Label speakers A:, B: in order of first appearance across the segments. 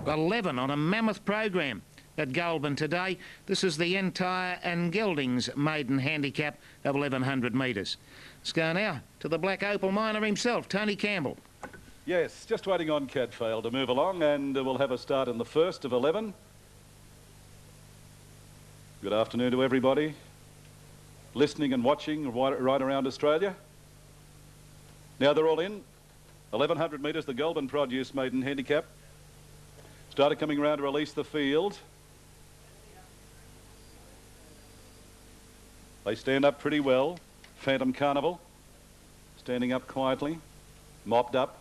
A: 11 on a mammoth program at Goulburn today. This is the entire and Geldings maiden handicap of 1100 metres. Let's go now to the Black Opal miner himself, Tony Campbell.
B: Yes, just waiting on Cadfael to move along, and we'll have a start in the first of 11. Good afternoon to everybody listening and watching right around Australia. Now they're all in. 1100 metres, the Goulburn produce maiden handicap. Started coming around to release the field. They stand up pretty well. Phantom Carnival standing up quietly, mopped up.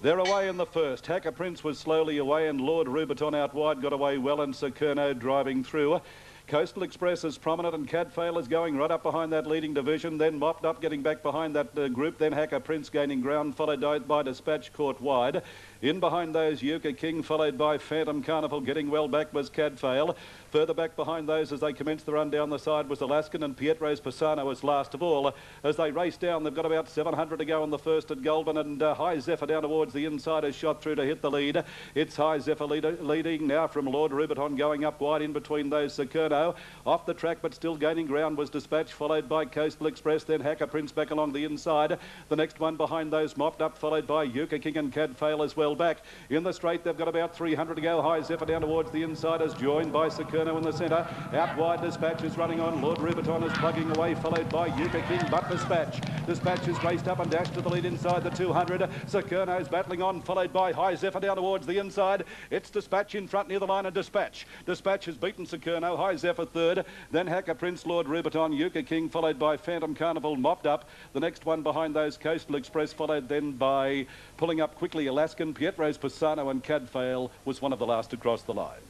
B: They're away in the first. Hacker Prince was slowly away, and Lord Rubiton out wide got away well, and Sakurno driving through. Coastal Express is prominent, and Cadfael is going right up behind that leading division, then mopped up, getting back behind that group, then Hacker Prince gaining ground, followed by Dispatch caught wide. In behind those, Euchre King, followed by Phantom Carnival. Getting well back was Cadfael. Further back behind those as they commenced the run down the side was Alaskan, and Pietro's Pisano was last of all. As they race down, they've got about 700 to go in the first at Goulburn, and High Zephyr down towards the inside has shot through to hit the lead. It's High Zephyr leading now from Lord Rubiton, going up wide in between those. Sakurno off the track but still gaining ground was Dispatch, followed by Coastal Express, then Hacker Prince back along the inside. The next one behind those mopped up, followed by Euchre King, and Cadfael as well back. In the straight, they've got about 300 to go. High Zephyr down towards the inside is joined by Sakurno in the centre. Out wide, Dispatch is running on. Lord Rubiton is plugging away, followed by Euchre King, but Dispatch is raced up and dashed to the lead inside the 200. Sakurno's battling on, followed by High Zephyr down towards the inside. It's Dispatch in front near the line, and Dispatch has beaten Sakurno. High Zephyr third, then Hacker Prince, Lord Rubiton, Euchre King, followed by Phantom Carnival, mopped up. The next one behind those, Coastal Express, followed then by, pulling up quickly, Alaskan, Pietro's Pisano, and Cadfael was one of the last to cross the line.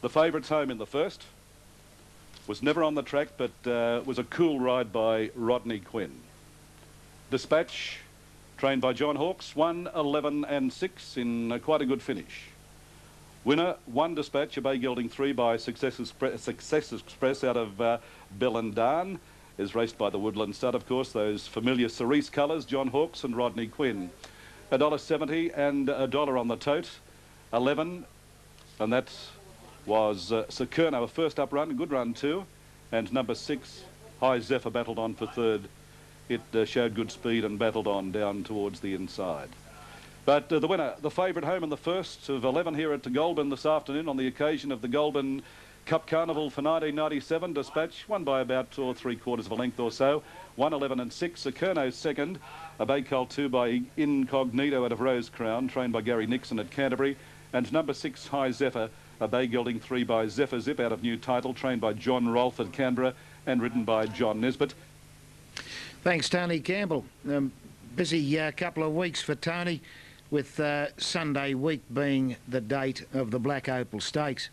B: The favourites home in the first was never on the track, but was a cool ride by Rodney Quinn. Dispatch, trained by John Hawkes, 1, 11 and 6 in quite a good finish. Winner, 1 Dispatch, a Bay Gelding 3 by Success Express out of Bellendarn, is raced by the Woodland Stud, of course, those familiar cerise colours, John Hawkes and Rodney Quinn. $1.70 and $1 on the tote, 11, and that was Sakurno, a first up run, a good run too, and number 6, High Zephyr, battled on for third. It showed good speed and battled on down towards the inside. But the winner, the favourite home in the first of 11 here at Goulburn this afternoon on the occasion of the Goulburn Cup Carnival for 1997, Dispatch, won by about 2 3/4 of a length or so. 1, 11 and 6, Sakurno second, a Bay Colt 2 by Incognito out of Rose Crown, trained by Gary Nixon at Canterbury, and number 6, High Zephyr, a Bay Gelding 3 by Zephyr Zip out of New Title, trained by John Rolfe at Canberra and ridden by John Nesbitt.
A: Thanks, Tony Campbell. Busy couple of weeks for Tony, with Sunday week being the date of the Black Opal Stakes.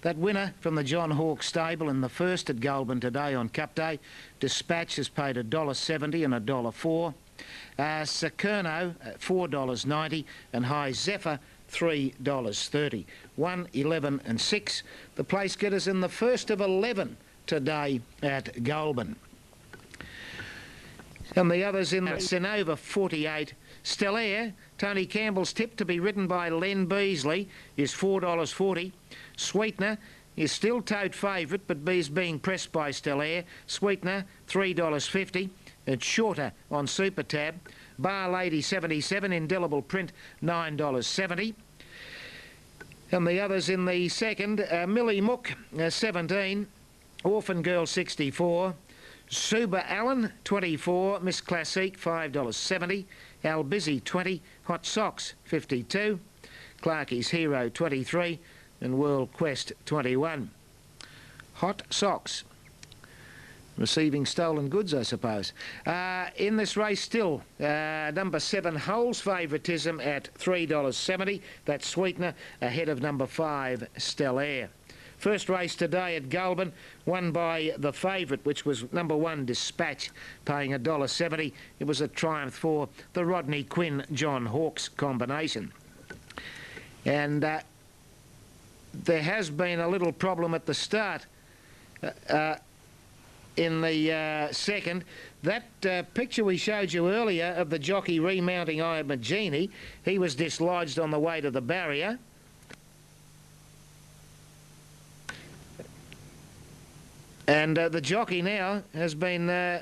A: That winner from the John Hawkes stable in the first at Goulburn today on Cup Day, Dispatch, has paid $1.70 and $1.04. Sakurno, $4.90, and High Zephyr, $3.30. 1, 11 and 6. The place getters in the first of 11 today at Goulburn. And the others in the Senova 48. Stellaire, Tony Campbell's tip to be ridden by Len Beasley, is $4.40. Sweetener is still tote favourite, but is being pressed by Stellaire. Sweetener, $3.50. It's shorter on Super Tab. Bar Lady 77, indelible print, $9.70. And the others in the second, Millie Mook, 17. Orphan Girl, 64. Suba Allen, 24. Miss Classique, $5.70. Al Busy, 20. Hot Socks, 52. Clarkie's Hero, 23. And World Quest, 21. Hot Socks. Receiving stolen goods, I suppose. In this race still, number 7, Hole's favouritism at $3.70. That's Sweetener, ahead of number 5, Stellaire. First race today at Goulburn, won by the favourite, which was number 1, Dispatch, paying $1.70. It was a triumph for the Rodney Quinn-John Hawkes combination. And there has been a little problem at the start in the second. That picture we showed you earlier of the jockey remounting Iamagini, he was dislodged on the way to the barrier. And the jockey now has been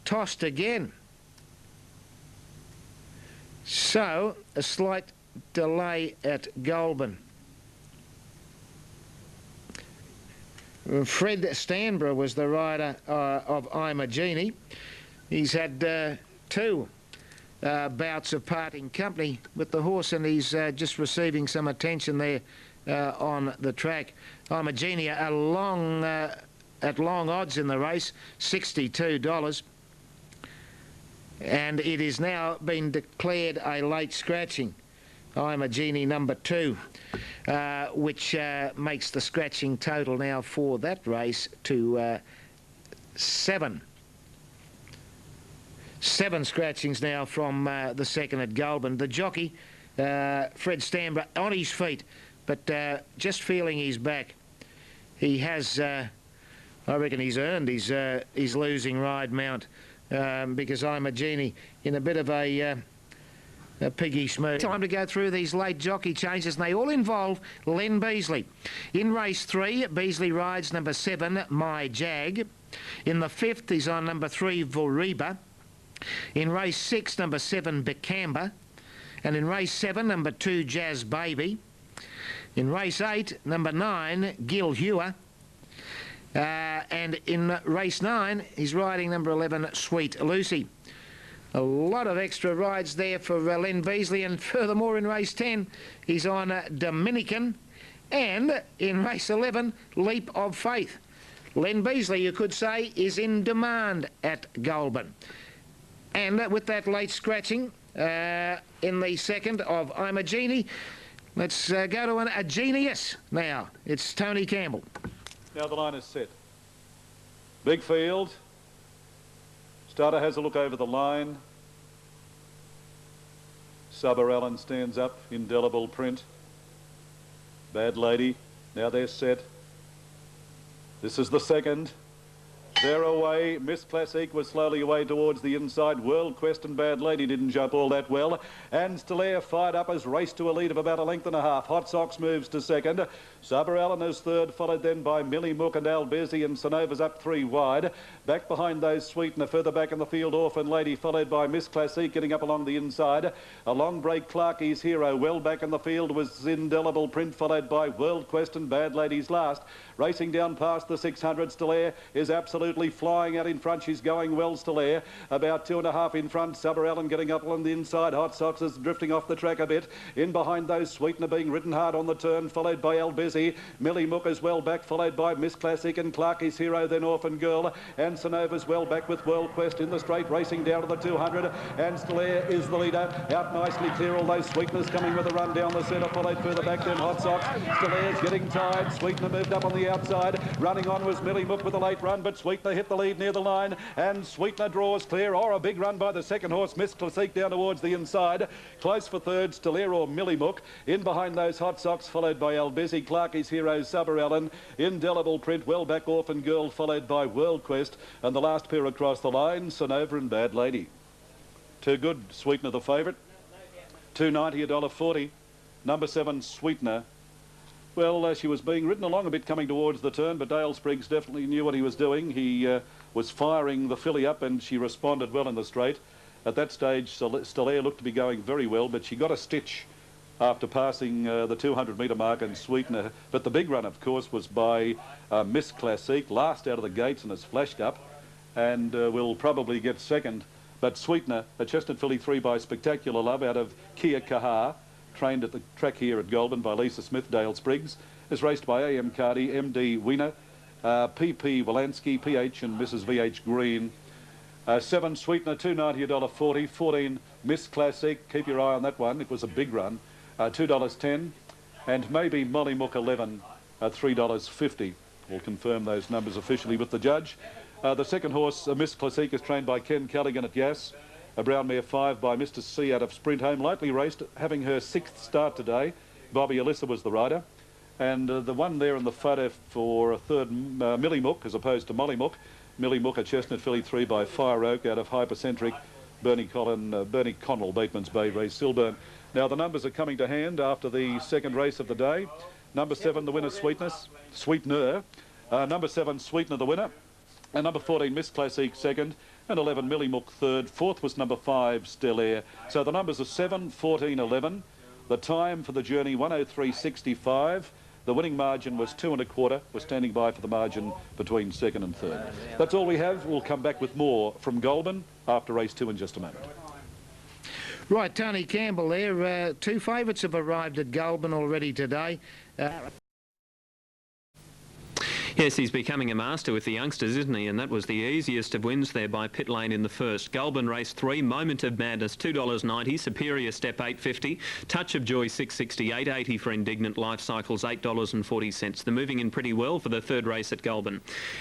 A: tossed again. So, a slight delay at Goulburn. Fred Stanborough was the rider of I'm a Genie. He's had 2 bouts of parting company with the horse, and he's just receiving some attention there on the track. I'm a Genie at long odds in the race, $62. And it is now been declared a late scratching. I'm a Genie number 2, which makes the scratching total now for that race to 7. 7 scratchings now from the second at Goulburn. The jockey, Fred Stanborough, on his feet, but just feeling his back. He has, I reckon he's earned his losing ride mount, because I'm a Genie in a bit of a piggy smooth. Time to go through these late jockey changes, and they all involve Len Beasley. In race 3, Beasley rides number 7, My Jag. In the 5th, he's on number 3, Voriba. In race 6, number 7, Bicamba. And in race 7, number 2, Jazz Baby. In race 8, number 9, Gil Hewer. And in race 9, he's riding number 11, Sweet Lucy. A lot of extra rides there for Len Beasley, and furthermore in race 10, he's on Dominican, and in race 11, Leap of Faith. Len Beasley, you could say, is in demand at Goulburn. And with that late scratching in the second of I'm a Genie, let's go to a genius now. It's Tony Campbell.
B: Now the line is set. Big field. Starter has a look over the line. Subber Allen stands up, indelible print. Bad Lady, now they're set. This is the second. They're away. Miss Classique was slowly away towards the inside. World Quest and Bad Lady didn't jump all that well. And Stellaire fired up as raced to a lead of about 1.5 lengths. Hot Sox moves to second. Saber Allen is third, followed then by Millie Mook and Al Bezzy, and Sanova's up 3 wide. Back behind those, Sweetener. Further back in the field, Orphan Lady, followed by Miss Classique getting up along the inside. A long break, Clarkie's Hero. Well back in the field was Indelible Print, followed by World Quest and Bad Ladies last. Racing down past the 600, Stellaire is absolutely flying out in front. She's going well, Stellaire. About 2.5 in front. Saber Allen getting up on the inside. Hot Sox is drifting off the track a bit. In behind those, Sweetener being ridden hard on the turn, followed by Al Bezzy. Millie Mook as well back, followed by Miss Classic and Clarkie's Hero, then Orphan Girl. And Sanova's well back with World Quest in the straight, racing down to the 200. And Stellaire is the leader. Out nicely clear, all those Sweeteners coming with a run down the centre, followed further back then Hot Sox. Stellaire's getting tired. Sweetener moved up on the outside. Running on was Millie Mook with a late run, but Sweetener hit the lead near the line, and Sweetener draws clear. Or a big run by the second horse, Miss Classique, down towards the inside. Close for third, Stellaire or Millie Mook. In behind those Hot Sox, followed by Al Bezzy, Clarkie's Hero, Saber Allen. Indelible Print, well back Orphan Girl, followed by World Quest. And the last pair across the line, Sonova and Bad Lady. Too good, Sweetener the favourite. $2.90, $1.40. Number 7, Sweetener. Well, she was being ridden along a bit coming towards the turn, but Dale Spriggs definitely knew what he was doing. He was firing the filly up, and she responded well in the straight. At that stage, Stellaire looked to be going very well, but she got a stitch after passing the 200-metre mark, and Sweetener. But the big run, of course, was by Miss Classique, last out of the gates and has flashed up, and will probably get second. But Sweetener, a chestnut filly 3 by Spectacular Love out of Kia Kaha, trained at the track here at Goulburn by Lisa Smith, Dale Spriggs, is raced by A.M. Cardy, M.D. Wiener, P.P. Wolanski, P.H. and Mrs. V.H. Green. 7, Sweetener, $2.90, $1.40. 14, Miss Classic, keep your eye on that one, it was a big run, $2.10. And maybe Molly Mook 11, $3.50. We'll confirm those numbers officially with the judge. The second horse, Miss Classic, is trained by Ken Callaghan at Yass. A brown mare 5 by Mr. C out of Sprint Home, lightly raced, having her 6th start today. Bobby Alyssa was the rider. And the one there in the photo for a third, Millie Mook, as opposed to Molly Mook. Millie Mook, a chestnut filly 3 by Fire Oak out of Hypercentric. Bernie Connell, Bateman's Bay, race Silburn. Now the numbers are coming to hand after the second race of the day. Number 7, the winner, Sweetener. Number 7, Sweetener, the winner. And number 14, Miss Classique, second. And 11, Millie Mook, third. Fourth was number 5, Stellaire. So the numbers are 7, 14, 11. The time for the journey, 1:03.65. The winning margin was 2 1/4. We're standing by for the margin between second and third. That's all we have. We'll come back with more from Goulburn after race 2 in just a moment.
A: Right, Tony Campbell there. 2 favourites have arrived at Goulburn already today.
C: Yes, he's becoming a master with the youngsters, isn't he? And that was the easiest of wins there by Pit Lane in the first. Goulburn race 3, Moment of Madness, $2.90, Superior Step, $8.50, Touch of Joy, $6.60, $8.80 for Indignant Life Cycles, $8.40. They're moving in pretty well for the third race at Goulburn.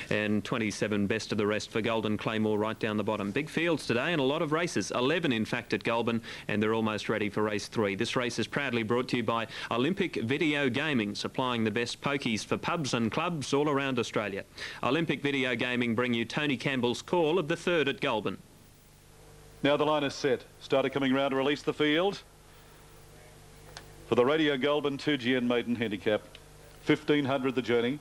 C: And 27 best of the rest for Golden Claymore right down the bottom. Big fields today and a lot of races. 11, in fact, at Goulburn, and they're almost ready for race 3. This race is proudly brought to you by Olympic Video Gaming, supplying the best pokies for pubs and clubs all around Australia. Olympic Video Gaming bring you Tony Campbell's call of the third at Goulburn.
B: Now the line is set. Starter coming round to release the field for the Radio Goulburn 2GN Maiden Handicap. 1,500 the journey.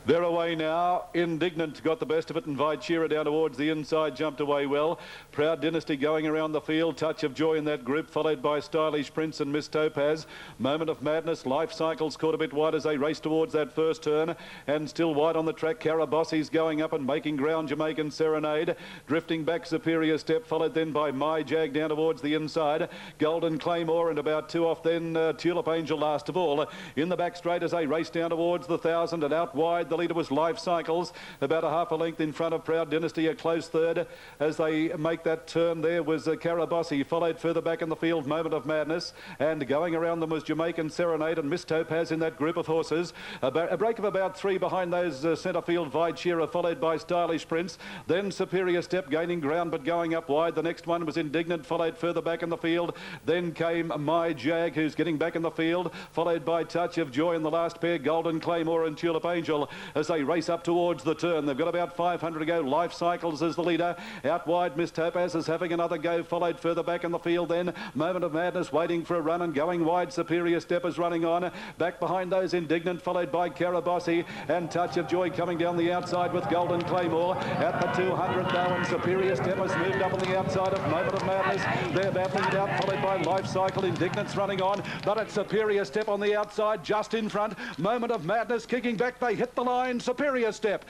B: They're away now. Indignant got the best of it, and Vichira down towards the inside, jumped away well. Proud Dynasty going around the field. Touch of Joy in that group, followed by Stylish Prince and Miss Topaz. Moment of Madness. Life Cycles caught a bit wide as they race towards that first turn, and still wide on the track. Carabossi's going up and making ground. Jamaican Serenade drifting back. Superior Step, followed then by My Jag down towards the inside. Golden Claymore and about 2 off then Tulip Angel last of all. In the back straight as they race down towards the 1,000, and out wide the leader was Life Cycles, about a half a length in front of Proud Dynasty, a close third as they make that turn. There was Carabossi, followed further back in the field Moment of Madness, and going around them was Jamaican Serenade and Miss Topaz in that group of horses. A break of about 3 behind those centre field Vichira, followed by Stylish Prince, then Superior Step gaining ground but going up wide. The next one was Indignant, followed further back in the field. Then came My Jag, who's getting back in the field, followed by Touch of Joy in the last pair, Golden Claymore and Tulip Angel as they race up towards the turn. They've got about 500 to go. Life Cycles is the leader. Out wide, Miss Topaz is having another go, followed further back in the field then. Moment of Madness waiting for a run and going wide. Superior Step is running on. Back behind those Indignant, followed by Carabossi, and Touch of Joy coming down the outside with Golden Claymore. At the 200 though, and Superior Step has moved up on the outside of Moment of Madness. They're battling it out, followed by Life Cycle. Indignant's running on, but it's Superior Step on the outside, just in front. Moment of Madness kicking back. They hit the line. Superior Step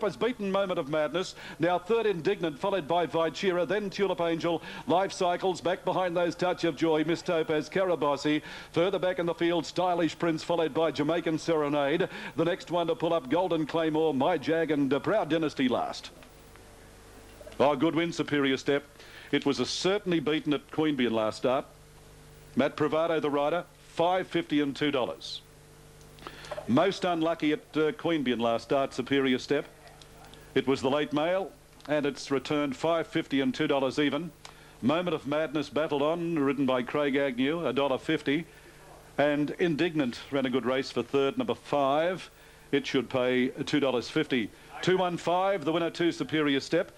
B: has beaten Moment of Madness. Now third Indignant, followed by Vichira, then Tulip Angel. Life Cycles back behind those Touch of Joy, Miss Topaz, Carabossi. Further back in the field, Stylish Prince, followed by Jamaican Serenade. The next one to pull up, Golden Claymore, My Jag and Proud Dynasty last. Oh, good win, Superior Step. It was certainly beaten at Queanbeyan last start. Matt Pravado, the rider, $5.50 and $2. Most unlucky at Queanbeyan last start, Superior Step. It was the late mail, and it's returned $5.50 and $2 even. Moment of Madness battled on, ridden by Craig Agnew, $1.50. And Indignant ran a good race for third, number 5. It should pay $2.50. 215, the winner, 2 Superior Step.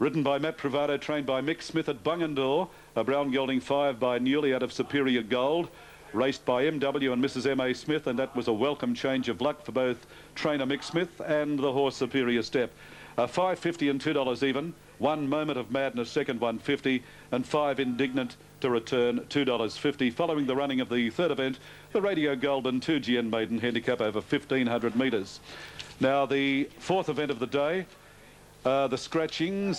B: Ridden by Matt Pravado, trained by Mick Smith at Bungendore. A brown gelding 5 by Newley out of Superior Gold. Raced by MW and Mrs. M.A. Smith, and that was a welcome change of luck for both trainer Mick Smith and the horse Superior Step. $5.50 and $2 even. 1 Moment of Madness, second $1.50, and 5 Indignant to return $2.50. Following the running of the third event, the Radio Goulburn 2GN Maiden Handicap over 1,500 metres. Now the fourth event of the day. The scratching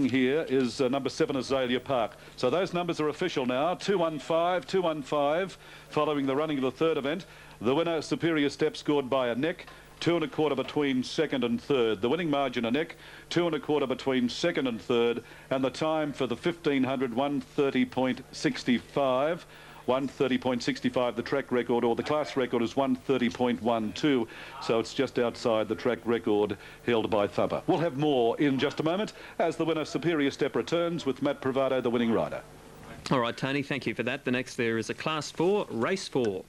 B: here is number 7 Azalea Park. So those numbers are official now. 215, 215. Following the running of the third event, the winner Superior Step scored by a neck. 2 1/4 between second and third. The winning margin a neck. 2 1/4 between second and third. And the time for the 1,500, 1:30.65. 1:30.65 the track record, or the class record is 1:30.12, so it's just outside the track record held by Thumper. We'll have more in just a moment as the winner Superior Step returns with Matt Pravado, the winning rider.
C: All right, Tony, thank you for that. The next there is a Class 4, Race 4,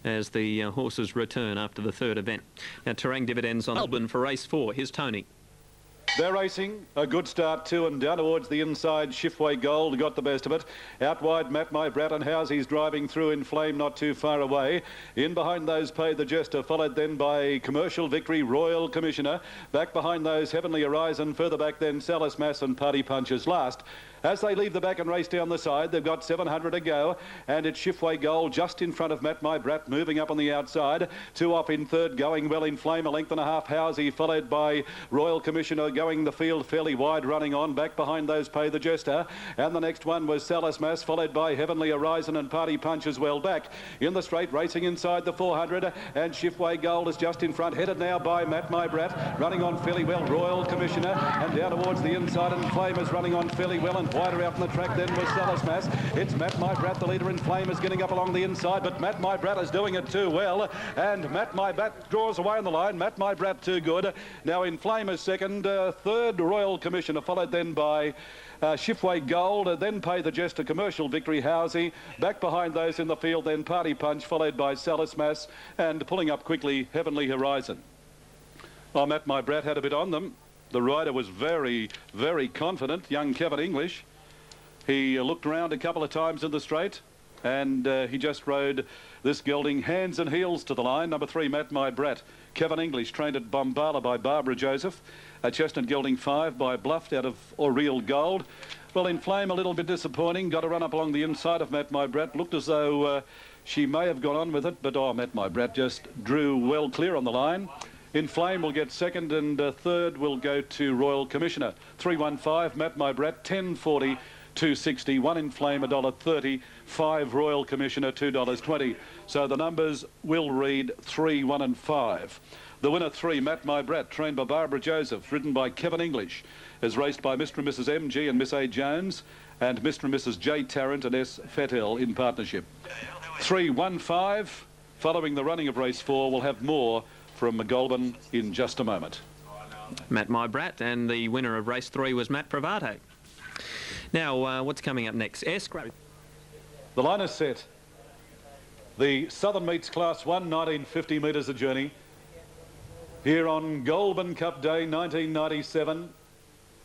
C: as the horses return after the third event. Now, Terang Dividends on Goulburn for Race 4. Here's Tony.
B: They're racing. A good start too, and down towards the inside, Shiftway Gold got the best of it. Out wide, Matt My Brat and Housey's driving through in Flame not too far away. In behind those, Pay the Jester, followed then by Commercial Victory, Royal Commissioner. Back behind those, Heavenly Horizon. Further back then, Salis Mass and Party Punches last. As they leave the back and race down the side, they've got 700 to go, and it's Shiftway Gold just in front of Matt My Brat, moving up on the outside. 2 off in third, going well in Flame, a length and a half. Housey, followed by Royal Commissioner, going the field fairly wide, running on. Back behind those, Pay the Jester, and the next one was Salis Mass, followed by Heavenly Horizon and Party Punch as well back. In the straight, racing inside the 400, and Shiftway Gold is just in front, headed now by Matt My Brat, running on fairly well, Royal Commissioner, and down towards the inside, and Flame is running on fairly well, and wider out on the track then was Salis Mass. It's Matt My Brat, the leader in Flame, is getting up along the inside, but Matt My Brat is doing it too well, and Matt My Brat draws away on the line. Matt My Brat too good. Now in Flame is second, third Royal Commissioner, followed then by Shiftway Gold, then Pay the Jester, Commercial Victory, Housey. Back behind those in the field then Party Punch, followed by Salis Mass, and pulling up quickly Heavenly Horizon. Well, Matt My Brat had a bit on them. The rider was very, very confident, young Kevin English. He looked around a couple of times in the straight, and he just rode this gelding hands and heels to the line. Number 3, Matt My Brat. Kevin English, trained at Bombala by Barbara Joseph. Chestnut Gelding 5 by Bluffed out of Oriel Gold. Well, in Flame, a little bit disappointing. Got a run up along the inside of Matt My Brat. Looked as though she may have gone on with it, but Matt My Brat just drew well clear on the line. In Flame will get second, and third will go to Royal Commissioner. 315, Matt My Brat, 10.40. 2.60, 1 in Flame, $1.30, 5 Royal Commissioner, $2.20. So the numbers will read 3, 1 and 5. The winner 3, Matt My Brat, trained by Barbara Joseph, ridden by Kevin English, is raced by Mr. and Mrs. MG and Miss A. Jones, and Mr. and Mrs. J. Tarrant and S. Fettel in partnership. 3, 1, 5. Following the running of race 4, we'll have more from Goulburn in just a moment.
C: Matt My Brat, and the winner of race 3 was Matt Pravate. Now, what's coming up next?
B: The line is set. The Southern Meets Class 1, 1950 metres a journey. Here on Goulburn Cup Day, 1997.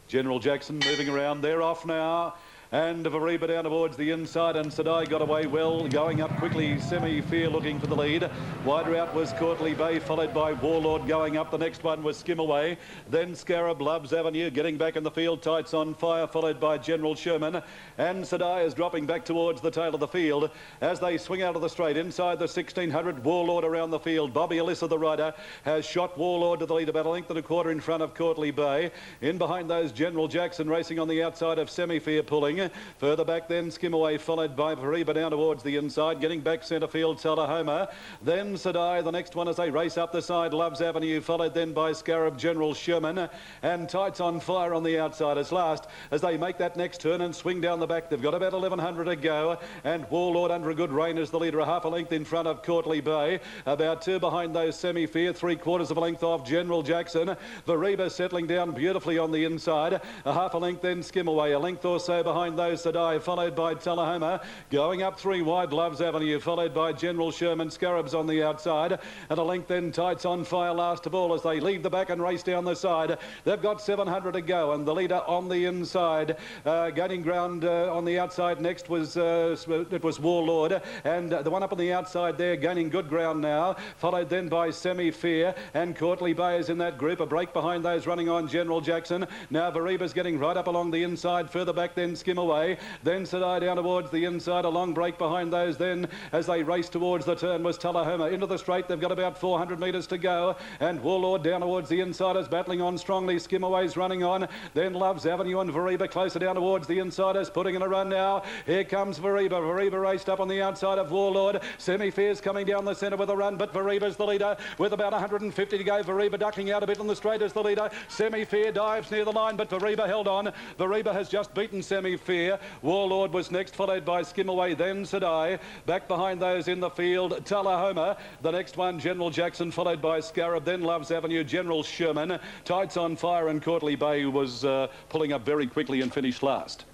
B: General Jackson moving around. They're off now. And Veriba down towards the inside, and Sadai got away well, going up quickly. Semi-Fear looking for the lead. Wider out was Courtly Bay, followed by Warlord going up. The next one was Skim Away. Then Scarab, Loves Avenue, getting back in the field. Tights on Fire, followed by General Sherman. And Sadai is dropping back towards the tail of the field as they swing out of the straight. Inside the 1600, Warlord around the field. Bobby Alyssa, the rider, has shot Warlord to the lead about a length and a quarter in front of Courtly Bay. In behind those, General Jackson racing on the outside of Semi-Fear pulling. Further back then, Skim Away, followed by Veriba down towards the inside. Getting back centre field, Tullahoma. Then Sadai, the next one as they race up the side. Loves Avenue, followed then by Scarab, General Sherman. And Tights on Fire on the outside as last as they make that next turn and swing down the back. They've got about 1100 to go. And Warlord under a good rain is the leader, a half a length in front of Courtly Bay. About 2 behind those Semi-Fear, 3/4 of a length off General Jackson. Veriba settling down beautifully on the inside. A half a length then Skim Away, a length or so behind those Sadai, followed by Tullahoma. Going up 3 wide, Loves Avenue, followed by General Sherman. Scarabs on the outside. And a length then Tights on Fire last of all as they leave the back and race down the side. They've got 700 to go, and the leader on the inside. Gaining ground on the outside next was it was Warlord, and the one up on the outside there gaining good ground now, followed then by Semi-Fear, and Courtly Bay is in that group. A break behind those running on General Jackson. Now Veriba's getting right up along the inside. Further back then Skim Away. Then Sadai down towards the inside. A long break behind those then as they race towards the turn was Tullahoma. Into the straight, they've got about 400 metres to go, and Warlord down towards the insiders, battling on strongly. Skim Away's running on. Then Loves Avenue and Veriba closer down towards the insiders, putting in a run now. Here comes Veriba. Veriba raced up on the outside of Warlord. Semi-Fear's coming down the centre with a run, but Veriba's the leader with about 150 to go. Veriba ducking out a bit on the straight as the leader. Semi-Fear dives near the line, but Veriba held on. Veriba has just beaten Semi-Fear. Warlord was next, followed by Skim Away, then Sadai. Back behind those in the field, Tullahoma. The next one, General Jackson, followed by Scarab, then Loves Avenue, General Sherman. Tights on Fire, and Courtly Bay was pulling up very quickly and finished last.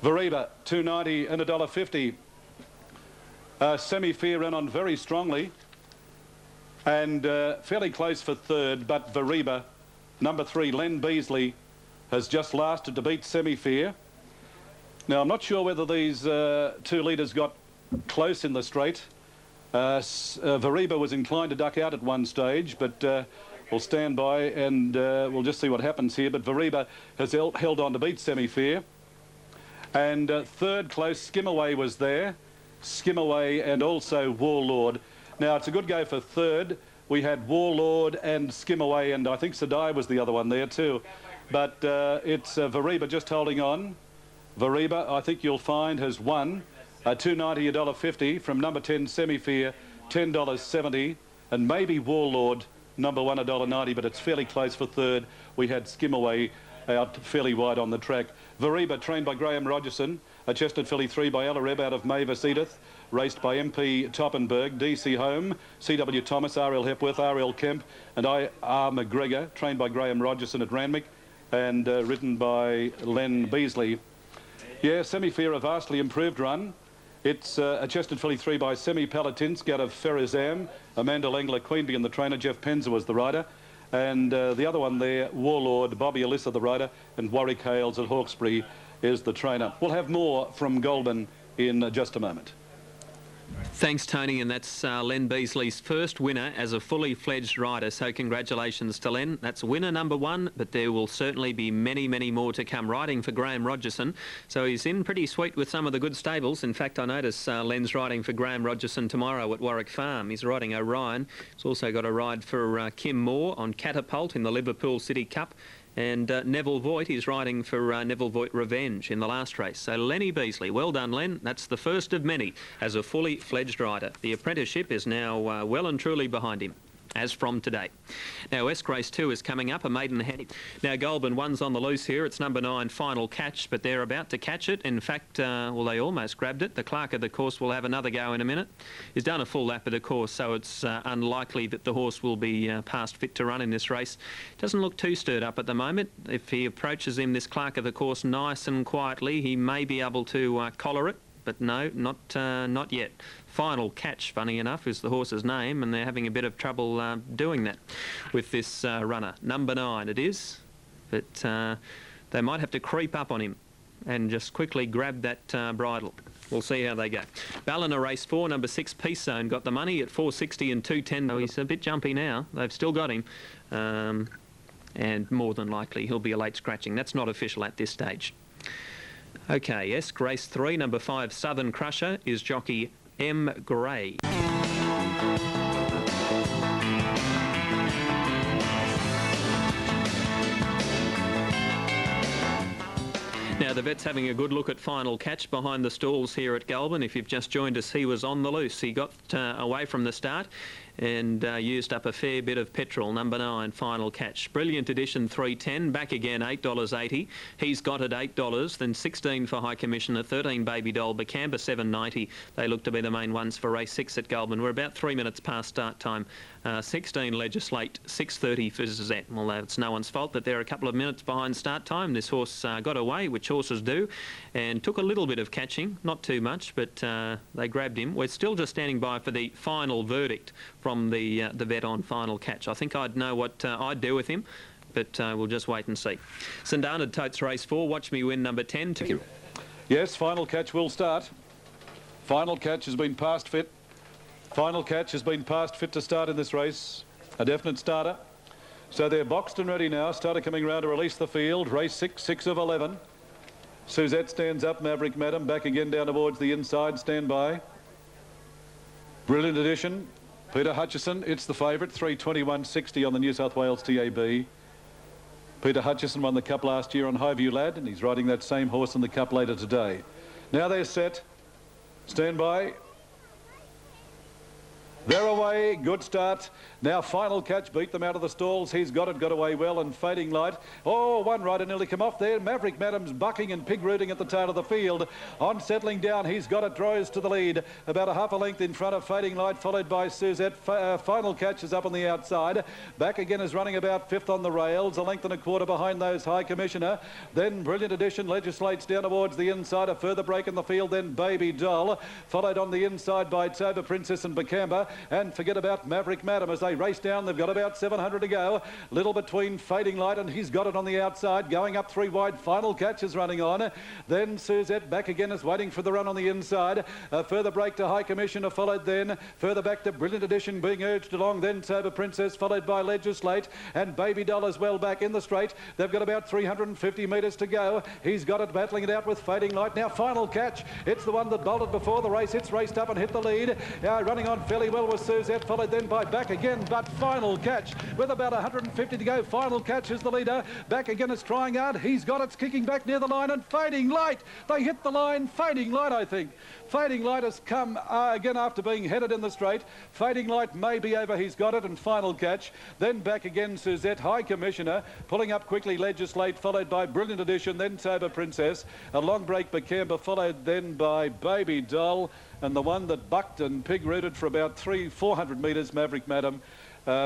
B: Veriba, $2.90 and $1.50. Semi-Fear ran on very strongly and fairly close for third, but Veriba number 3, Len Beasley, has just lasted to beat Semi-Fair. Now, I'm not sure whether these 2 leaders got close in the straight. Veriba was inclined to duck out at one stage, but we'll stand by and we'll just see what happens here. But Veriba has held on to beat Semi-Fair. And third close, Skimaway was there. Skimaway and also Warlord. Now, it's a good go for third. We had Warlord and Skimaway, and I think Sadai was the other one there too. But it's Veriba just holding on. Veriba, I think you'll find, has won $2.90, $1.50 from number 10 Semi-Fair, $10.70, and maybe Warlord, number 1, $1.90, but it's fairly close for third. We had Skimaway out fairly wide on the track. Veriba, trained by Graham Rogerson. A chestnut filly 3 by Alareb out of Mavis Edith, raced by MP Toppenberg, DC Home, CW Thomas, R.L. Hepworth, R.L. Kemp, and I.R. McGregor, trained by Graham Rogerson at Randwick, and ridden by Len Beasley. Yeah, Semi-Fair, a vastly improved run. It's a chestnut filly 3 by Semi Palatinsk out of Ferizam, Amanda Lengler, Queen being the trainer, Jeff Penzer was the rider, and the other one there, Warlord, Bobby Alyssa the rider, and Warwick Hales at Hawkesbury is the trainer. We'll have more from Goulburn in just a moment.
C: Thanks, Tony, and that's Len Beasley's first winner as a fully fledged rider, so congratulations to Len. That's winner number 1, but there will certainly be many, many more to come, riding for Graham Rogerson. So he's in pretty sweet with some of the good stables. In fact, I notice Len's riding for Graham Rogerson tomorrow at Warwick Farm. He's riding Orion. He's also got a ride for Kim Moore on Catapult in the Liverpool City Cup. And Neville Voigt is riding for Neville Voigt Revenge in the last race. So Lenny Beasley, well done, Len. That's the first of many as a fully fledged rider. The apprenticeship is now well and truly behind him, as from today. Now, West Race 2 is coming up, a maiden head. Now, Goulburn 1's on the loose here. It's number 9, Final Catch, but they're about to catch it. In fact, well, they almost grabbed it. The clerk of the course will have another go in a minute. He's done a full lap of the course, so it's unlikely that the horse will be past fit to run in this race. Doesn't look too stirred up at the moment. If he approaches him, this clerk of the course, nice and quietly, he may be able to collar it. But no, not yet. Final Catch, funny enough, is the horse's name, and they're having a bit of trouble doing that with this runner. Number 9 it is, but they might have to creep up on him and just quickly grab that bridle. We'll see how they go. Ballina Race 4, number 6, Peace Zone, got the money at 4.60 and 2.10. Oh, he's a bit jumpy now. They've still got him. And more than likely, he'll be a late scratching. That's not official at this stage. Okay, yes, Race 3, number 5, Southern Crusher, is jockey M. Gray. Now, the vet's having a good look at Final Catch behind the stalls here at Goulburn. If you've just joined us, he was on the loose. He got away from the start and used up a fair bit of petrol. Number 9, Final Catch. Brilliant Edition, $3.10. Back again, $8.80. He's got it $8. Then 16 for High Commissioner, 13 Baby Doll, Bacamba $7.90. They look to be the main ones for race 6 at Goulburn. We're about 3 minutes past start time. 16 Legislate, 6.30 for Zet. Well, it's no one's fault that they're a couple of minutes behind start time. This horse got away, which horses do, and took a little bit of catching, not too much, but they grabbed him. We're still just standing by for the final verdict from the vet on Final Catch. I think I'd know what I'd do with him, but we'll just wait and see. St Arnaud Totes Race 4, Watch Me Win, number 10. Thank you.
B: Yes, Final Catch will start. Final Catch has been past fit. Final Catch has been past fit to start in this race. A definite starter. So they're boxed and ready now. Starter coming round to release the field. Race 6, 6 of 11. Suzette stands up. Maverick Madam back again down towards the inside. Stand by. Brilliant Edition. Peter Hutchison, it's the favourite. 3:21.60 on the New South Wales TAB. Peter Hutchison won the Cup last year on Highview Lad, and he's riding that same horse in the Cup later today. Now they're set. Stand by. They're away. Good start. Now Final Catch beat them out of the stalls. He's got it, got away well, and Fading Light. Oh, one rider nearly come off there. Maverick Madam's bucking and pig rooting at the tail of the field. On settling down, he's got it, draws to the lead. About a half a length in front of Fading Light, followed by Suzette. Final Catch is up on the outside. Back again is running about 5th on the rails. A length and a quarter behind those High Commissioner. Then Brilliant Edition legislates down towards the inside. A further break in the field. Then Baby Doll, followed on the inside by Toba Princess and Bacamba. and forget about Maverick Madam as they race down. They've got about 700 to go. Little between Fading Light, and he's got it on the outside, going up 3 wide. Final Catch is running on. Then Suzette back again is waiting for the run on the inside. A further break to High Commissioner, followed then further back to Brilliant Edition being urged along, then Sober Princess, followed by Legislate, and Baby Doll as well back in the straight. They've got about 350 metres to go. He's got it, battling it out with Fading Light. Now Final Catch, it's the one that bolted before the race. It's raced up and hit the lead. Running on fairly well was Suzette, followed then by Back Again, but Final Catch with about 150 to go. Final Catch is the leader. Back Again is trying hard. He's got it, it's kicking back near the line, and Fading Light, they hit the line. Fading Light, I think. Fading Light has come again after being headed in the straight. Fading Light may be over, he's got it, and Final Catch. Then Back Again, Suzette, High Commissioner, pulling up quickly Legislate, followed by Brilliant Edition, then Sober Princess. A long break Bacamba, followed then by Baby Doll, and the one that bucked and pig-rooted for about 400 metres, Maverick Madam,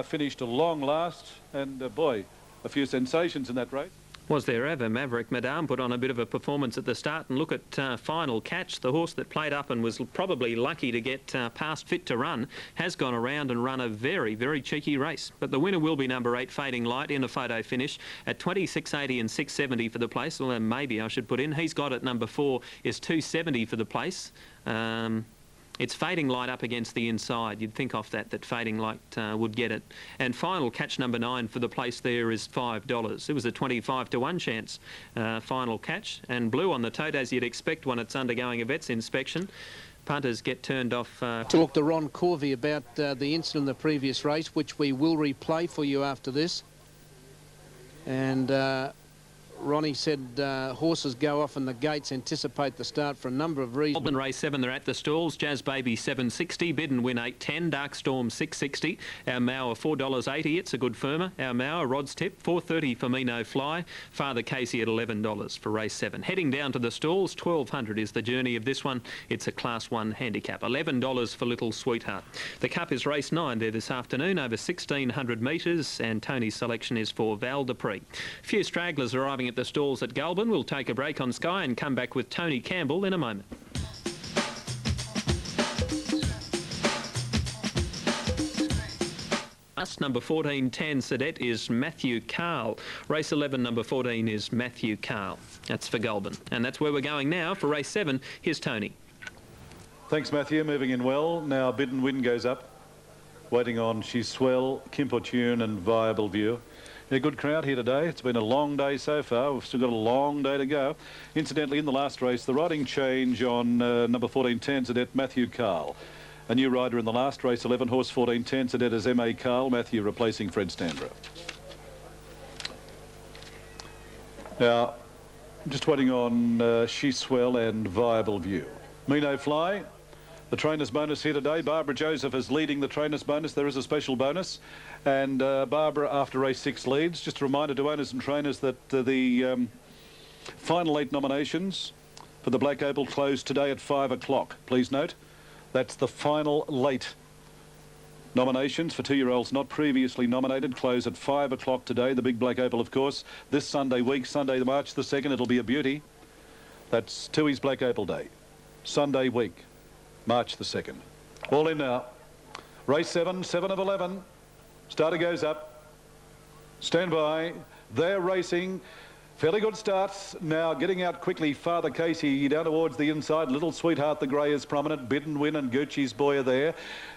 B: finished a long last, and boy, a few sensations in that race.
C: Was there ever? Maverick Madame put on a bit of a performance at the start, and look at Final Catch, the horse that played up and was probably lucky to get past Fit to Run, has gone around and run a very, very cheeky race. But the winner will be number 8, Fading Light, in a photo finish at 26.80 and 6.70 for the place. Well, maybe I should put in. He's got it. Number 4 is 2.70 for the place. It's Fading Light up against the inside. You'd think off that Fading Light would get it. And Final Catch number 9 for the place there is $5. It was a 25 to 1 chance, Final Catch. And blue on the tote, as you'd expect when it's undergoing a vet's inspection. Punters get turned off.
D: Talk to Ron Corvey about the incident in the previous race, which we will replay for you after this. And Ronnie said horses go off and the gates anticipate the start for a number of reasons.
C: Goulburn race 7, they're at the stalls. Jazz Baby 7.60, Bid and Win 8.10, Dark Storm 6.60, Our Mauer $4.80, it's a good firmer. Our Mauer Rod's Tip 4.30 for Me No Fly, Father Casey at $11 for race 7. Heading down to the stalls, 1,200 is the journey of this one. It's a Class 1 handicap, $11 for Little Sweetheart. The Cup is race 9 there this afternoon, over 1,600 metres, and Tony's selection is for Val de Prix. Few stragglers arriving at the stalls at Goulburn. We'll take a break on Sky and come back with Tony Campbell in a moment. Number 14, Tan Cadet, is Matthew Carl. Race 11, number 14, is Matthew Carl. That's for Goulburn. And that's where we're going now for race 7. Here's Tony.
B: Thanks, Matthew. Moving in well. Now Bid and Win goes up. Waiting on She's Swell, Kimportune and Viable View. A good crowd here today. It's been a long day so far. We've still got a long day to go. Incidentally, in the last race, the riding change on number 14, Tan Cadet, Matthew Carl. A new rider in the last race, 11 horse 14, Tan Cadet is M.A. Carl. Matthew replacing Fred Standra. Now, just waiting on She's Swell and Viable View. Me No Fly. The trainer's bonus here today. Barbara Joseph is leading the trainer's bonus. There is a special bonus. And Barbara, after race 6, leads. Just a reminder to owners and trainers that the final 8 nominations for the Black Opal close today at 5 o'clock. Please note, that's the final late nominations for 2-year-olds not previously nominated. Close at 5 o'clock today. The big Black Opal, of course, this Sunday week, Sunday, March the 2nd. It'll be a beauty. That's Tooheys Black Opal Day. Sunday week, March the 2nd. All in now. Race 7, 7 of 11. Starter goes up. Stand by. They're racing. Fairly good starts. Now getting out quickly, Father Casey down towards the inside. Little Sweetheart the Grey is prominent. Bid and Win and Gucci's Boy are there.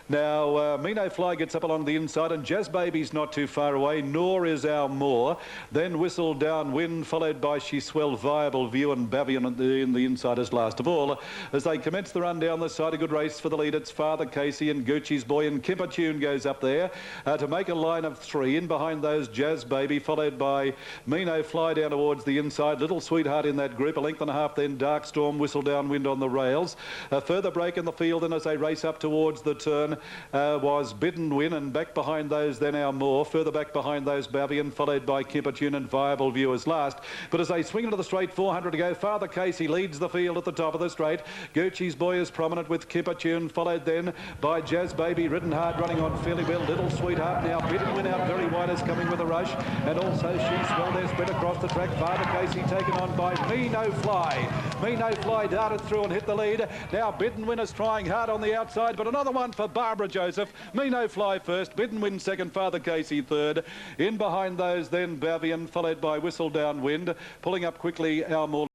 B: Now, Me No Fly gets up along the inside, and Jazz Baby's not too far away, nor is Our Moor. Then Whistle Down Wind, followed by She Swell, Viable View, and Bavian in the inside as last of all. As they commence the run down the side, a good race for the lead. It's Father Casey and Gucci's Boy, and Kimportune goes up there to make a line of 3. In behind those, Jazz Baby, followed by Me No Fly down towards the inside. Little Sweetheart in that group, a length and a half then. Dark Storm, Whistle Down Wind on the rails. A further break in the field, and as they race up towards the turn, was Bid and Win, and back behind those then Our Moor. Further back behind those, Bavian, followed by Kimportune and Viable View as last. But as they swing into the straight, 400 to go, Father Casey leads the field at the top of the straight. Gucci's Boy is prominent with Kimportune, followed then by Jazz Baby, ridden hard, running on fairly well. Little Sweetheart now. Bid and Win out very wide is coming with a rush, and also She's Swell there, spread across the track. Father Casey taken on by Me No Fly. Me No Fly darted through and hit the lead. Now Bidden Winner's trying hard on the outside, but another one for Barbara Joseph. Me No Fly first, Bidden Win second, Father Casey third. In behind those then Bavian, followed by Whistle Down Wind. Pulling up quickly our more